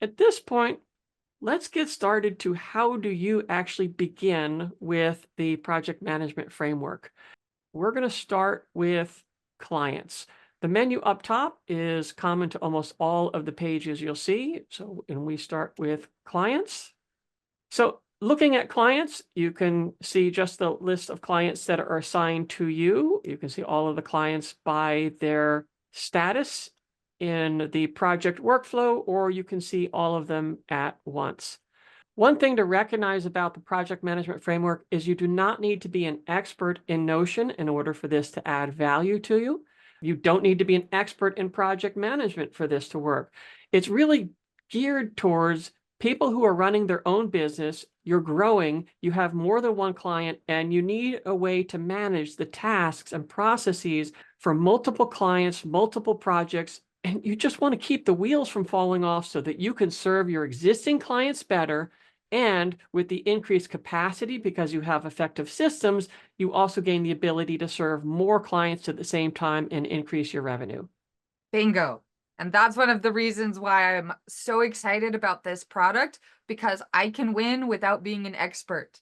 at this point, let's get started to how do you actually begin with the project management framework. We're going to start with clients. The menu up top is common to almost all of the pages you'll see. So, and we start with clients. So looking at clients, you can see just the list of clients that are assigned to you. You can see all of the clients by their status in the project workflow, or you can see all of them at once. One thing to recognize about the project management framework is you do not need to be an expert in Notion in order for this to add value to you. You don't need to be an expert in project management for this to work. It's really geared towards people who are running their own business. You're growing, you have more than one client, and you need a way to manage the tasks and processes for multiple clients, multiple projects, and you just want to keep the wheels from falling off so that you can serve your existing clients better. And with the increased capacity, because you have effective systems, you also gain the ability to serve more clients at the same time and increase your revenue. Bingo. And that's one of the reasons why I'm so excited about this product, because I can win without being an expert.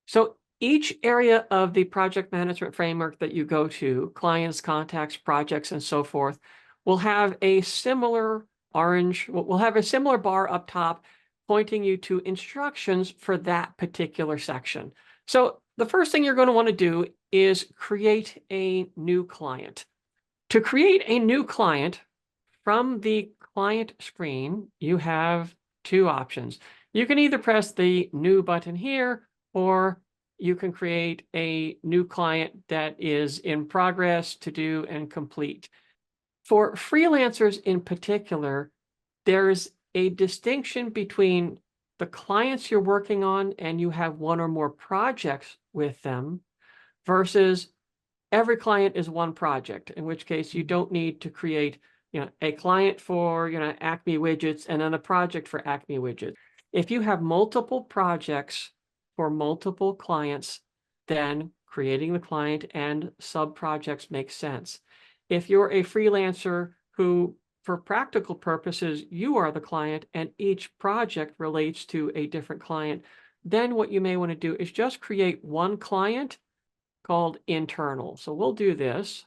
So each area of the project management framework that you go to, clients, contacts, projects, and so forth, will have a similar we'll have a similar bar up top pointing you to instructions for that particular section. So the first thing you're going to want to do is create a new client. To create a new client, from the client screen, you have two options. You can either press the new button here, or you can create a new client that is in progress, to do, and complete. For freelancers in particular, there's a distinction between the clients you're working on and you have one or more projects with them versus every client is one project, in which case you don't need to create a client for Acme widgets and then a project for Acme widgets. If you have multiple projects for multiple clients, then creating the client and sub projects makes sense. If you're a freelancer who, for practical purposes, you are the client and each project relates to a different client, then what you may want to do is just create one client called internal. So we'll do this.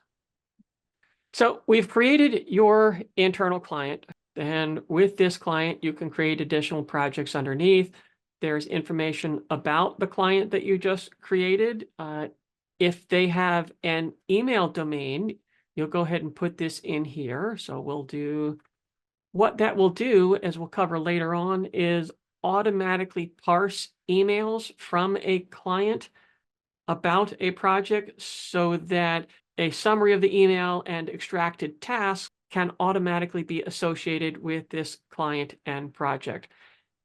So we've created your internal client, and with this client, you can create additional projects underneath. There's information about the client that you just created. If they have an email domain, you'll go ahead and put this in here. So we'll do, what that will do, as we'll cover later on, is automatically parse emails from a client about a project so that a summary of the email and extracted tasks can automatically be associated with this client and project.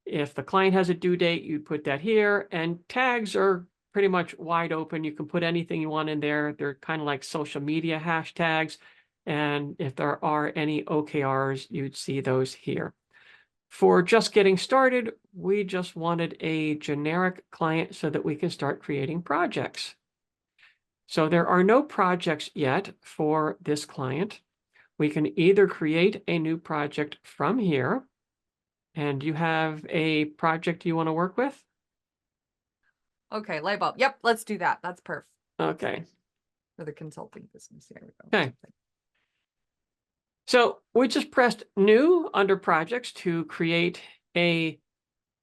If the client has a due date, you put that here, and tags are pretty much wide open. You can put anything you want in there. They're kind of like social media hashtags. And if there are any OKRs, you'd see those here. For just getting started, we just wanted a generic client so that we can start creating projects. So there are no projects yet for this client. We can either create a new project from here, and you have a project you want to work with? Okay, light bulb. Yep, let's do that. That's perfect. Okay. For the consulting business. There we go. Okay. So we just pressed new under projects to create a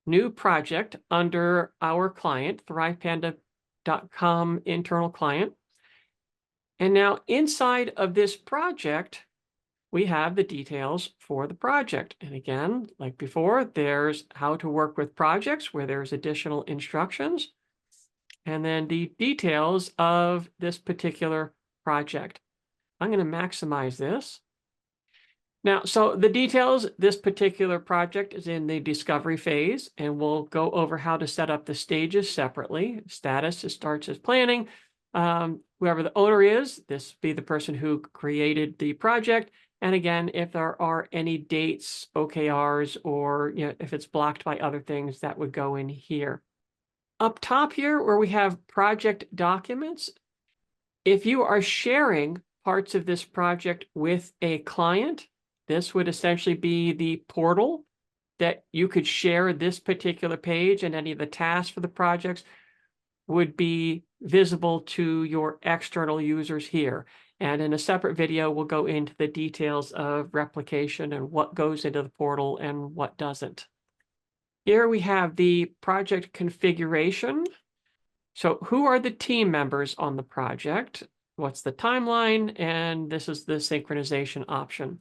new project under our client, ThrivePanda.com internal client. And now inside of this project, we have the details for the project. And again, like before, there's how to work with projects where there's additional instructions, and then the details of this particular project. I'm going to maximize this. Now, so the details, this particular project is in the discovery phase, and we'll go over how to set up the stages separately. Status, it starts as planning. Whoever the owner is, this would be the person who created the project. And again, if there are any dates, OKRs, or if it's blocked by other things, that would go in here. Up top here, where we have project documents, if you are sharing parts of this project with a client, this would essentially be the portal that you could share this particular page, and any of the tasks for the projects would be visible to your external users here. And in a separate video, we'll go into the details of replication and what goes into the portal and what doesn't. Here we have the project configuration. So who are the team members on the project? What's the timeline? And this is the synchronization option.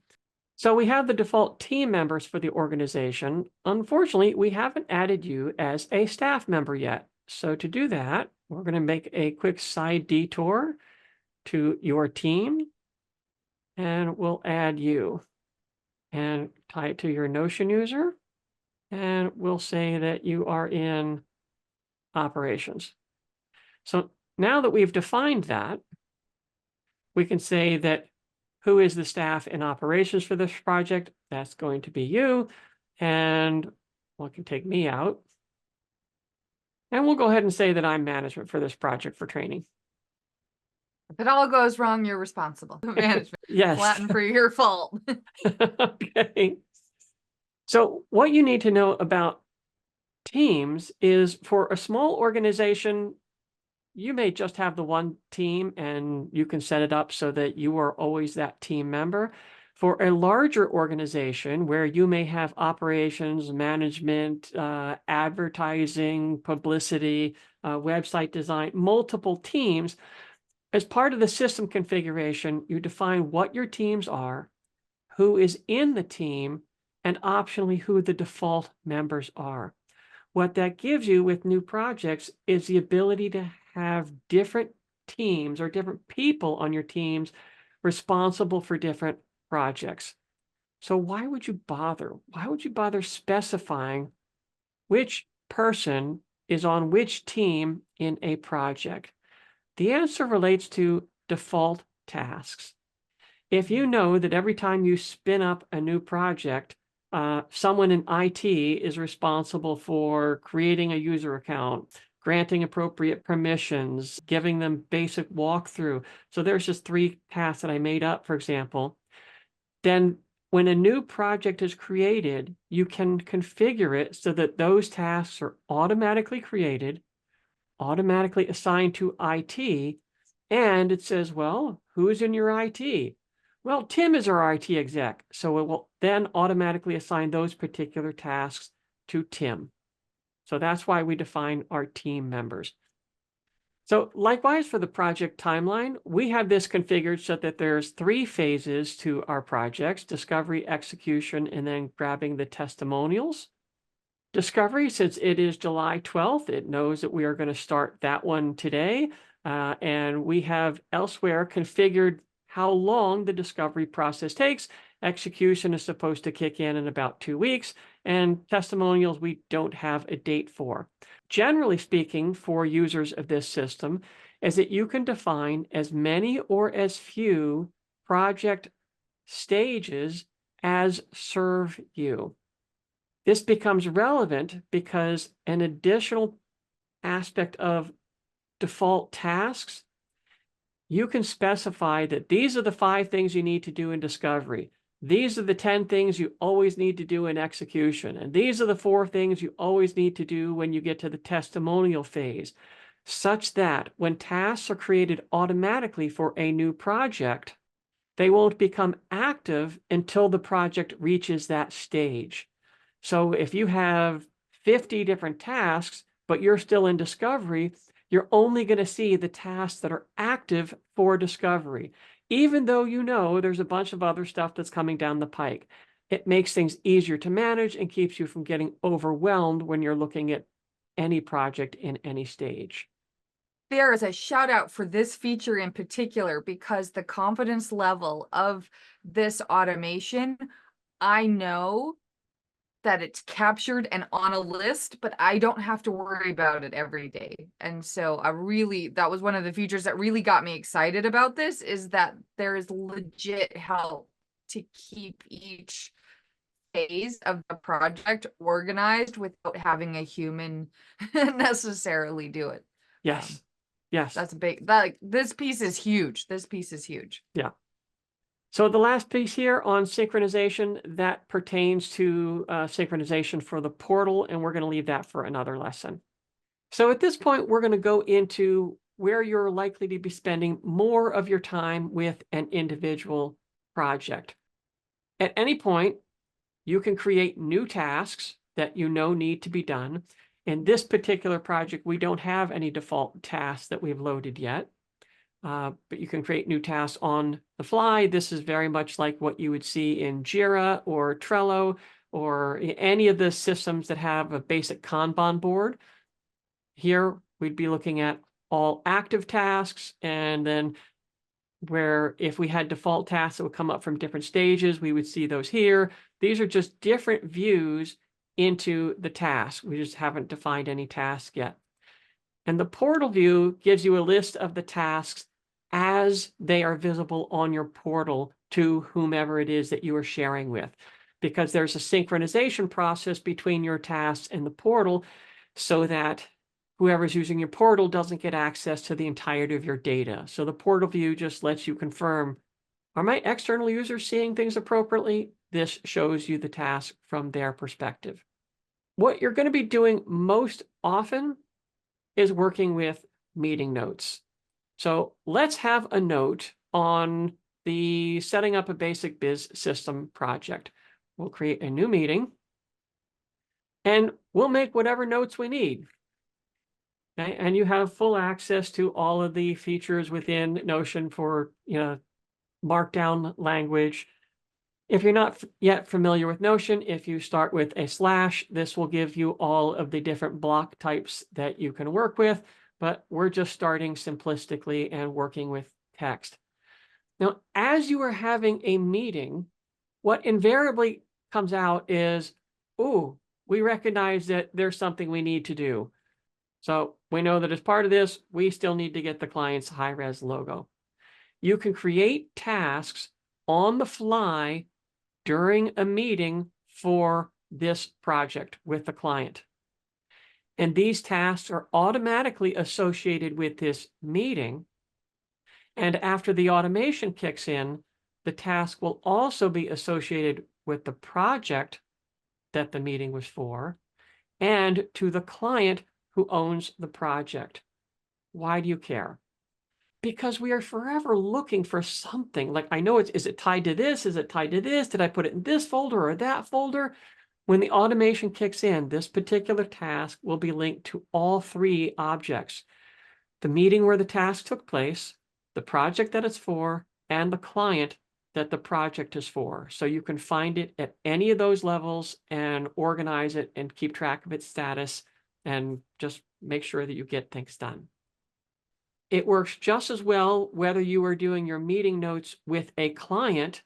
So we have the default team members for the organization. Unfortunately, we haven't added you as a staff member yet. So to do that, we're going to make a quick side detour to your team, and we'll add you and tie it to your Notion user. And we'll say that you are in operations. So now that we've defined that, we can say that who is the staff in operations for this project? That's going to be you. And we can take me out. And we'll go ahead and say that I'm management for this project for training. If it all goes wrong, you're responsible. Management. Yes. Latin for your fault. Okay. So what you need to know about teams is, for a small organization, you may just have the one team and you can set it up so that you are always that team member. For a larger organization where you may have operations, management, advertising, publicity, website design, multiple teams, as part of the system configuration, you define what your teams are, who is in the team, and optionally who the default members are. What that gives you with new projects is the ability to have different teams or different people on your teams responsible for different projects. So why would you bother? Why would you bother specifying which person is on which team in a project? The answer relates to default tasks. If you know that every time you spin up a new project, someone in IT is responsible for creating a user account, granting appropriate permissions, giving them basic walkthrough. So there's just 3 tasks that I made up, for example. Then when a new project is created, you can configure it so that those tasks are automatically created, automatically assigned to IT, and it says, well, who's in your IT? Well, Tim is our IT exec, so it will then automatically assign those particular tasks to Tim. So that's why we define our team members. So likewise for the project timeline, we have this configured so that there's 3 phases to our projects: discovery, execution, and then grabbing the testimonials. Discovery, since it is July 12th, it knows that we are going to start that one today. And we have elsewhere configured how long the discovery process takes. Execution is supposed to kick in about 2 weeks, and testimonials we don't have a date for. Generally speaking, for users of this system, is that you can define as many or as few project stages as serve you. This becomes relevant because an additional aspect of default tasks, you can specify that these are the 5 things you need to do in discovery. These are the 10 things you always need to do in execution. And these are the 4 things you always need to do when you get to the testimonial phase, such that when tasks are created automatically for a new project, they won't become active until the project reaches that stage. So if you have 50 different tasks, but you're still in discovery, you're only going to see the tasks that are active for discovery, even though you know there's a bunch of other stuff that's coming down the pike. It makes things easier to manage and keeps you from getting overwhelmed when you're looking at any project in any stage. There is a shout out for this feature in particular because the confidence level of this automation, I know that it's captured and on a list, but I don't have to worry about it every day. And so that was one of the features that really got me excited about this, is that there is legit help to keep each phase of the project organized without having a human necessarily do it. Yes. Yes. That's a big, like, this piece is huge. This piece is huge. Yeah. So the last piece here on synchronization, that pertains to synchronization for the portal, and we're going to leave that for another lesson. So at this point, we're going to go into where you're likely to be spending more of your time with an individual project. At any point, you can create new tasks that you know need to be done. In this particular project, we don't have any default tasks that we've loaded yet. But you can create new tasks on the fly. This is very much like what you would see in Jira or Trello or any of the systems that have a basic Kanban board. Here, we'd be looking at all active tasks, and then where if we had default tasks that would come up from different stages, we would see those here. These are just different views into the task. We just haven't defined any task yet. And the portal view gives you a list of the tasks as they are visible on your portal to whomever it is that you are sharing with, because there's a synchronization process between your tasks and the portal so that whoever's using your portal doesn't get access to the entirety of your data. So the portal view just lets you confirm, are my external users seeing things appropriately? This shows you the task from their perspective. What you're going to be doing most often is working with meeting notes. So let's have a note on the setting up a basic biz system project. We'll create a new meeting and we'll make whatever notes we need. Okay? And you have full access to all of the features within Notion for, markdown language. If you're not yet familiar with Notion, if you start with a /, this will give you all of the different block types that you can work with, but we're just starting simplistically and working with text. Now, as you are having a meeting, what invariably comes out is, ooh, we recognize that there's something we need to do. So we know that as part of this, we still need to get the client's high-res logo. You can create tasks on the fly during a meeting for this project with the client. And these tasks are automatically associated with this meeting. And after the automation kicks in, the task will also be associated with the project that the meeting was for and to the client who owns the project. Why do you care? Because we are forever looking for something. Like, I know is it tied to this? Is it tied to this? Did I put it in this folder or that folder? When the automation kicks in, this particular task will be linked to all three objects: the meeting where the task took place, the project that it's for, and the client that the project is for. So you can find it at any of those levels and organize it and keep track of its status and just make sure that you get things done. It works just as well whether you are doing your meeting notes with a client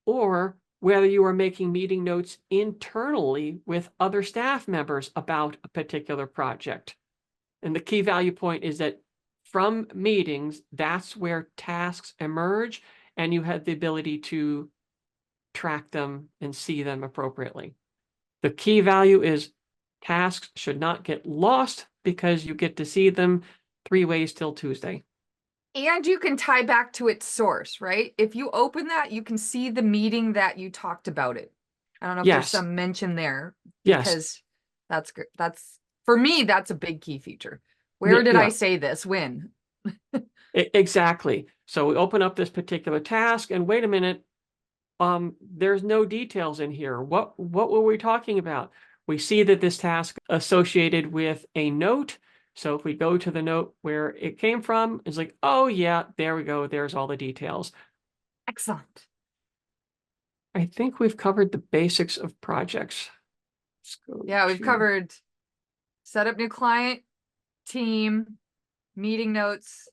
or whether you are making meeting notes internally with other staff members about a particular project. And the key value point is that from meetings, that's where tasks emerge and you have the ability to track them and see them appropriately. The key value is tasks should not get lost because you get to see them 3 ways till Tuesday. And you can tie back to its source, right? If you open that, you can see the meeting that you talked about it. I don't know if there's Yes. some mention there, Yes. because that's good. That's, for me, that's a big key feature. Where did I say this? When? Exactly. So we open up this particular task and wait a minute, there's no details in here. What were we talking about? We see that this task associated with a note. So if we go to the note where it came from, it's like, oh yeah, there we go. There's all the details. Excellent. I think we've covered the basics of projects. Yeah, we've covered set up new client, team, meeting notes,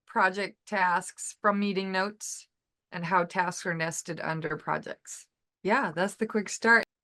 project tasks from meeting notes, and how tasks are nested under projects. Yeah, that's the quick start.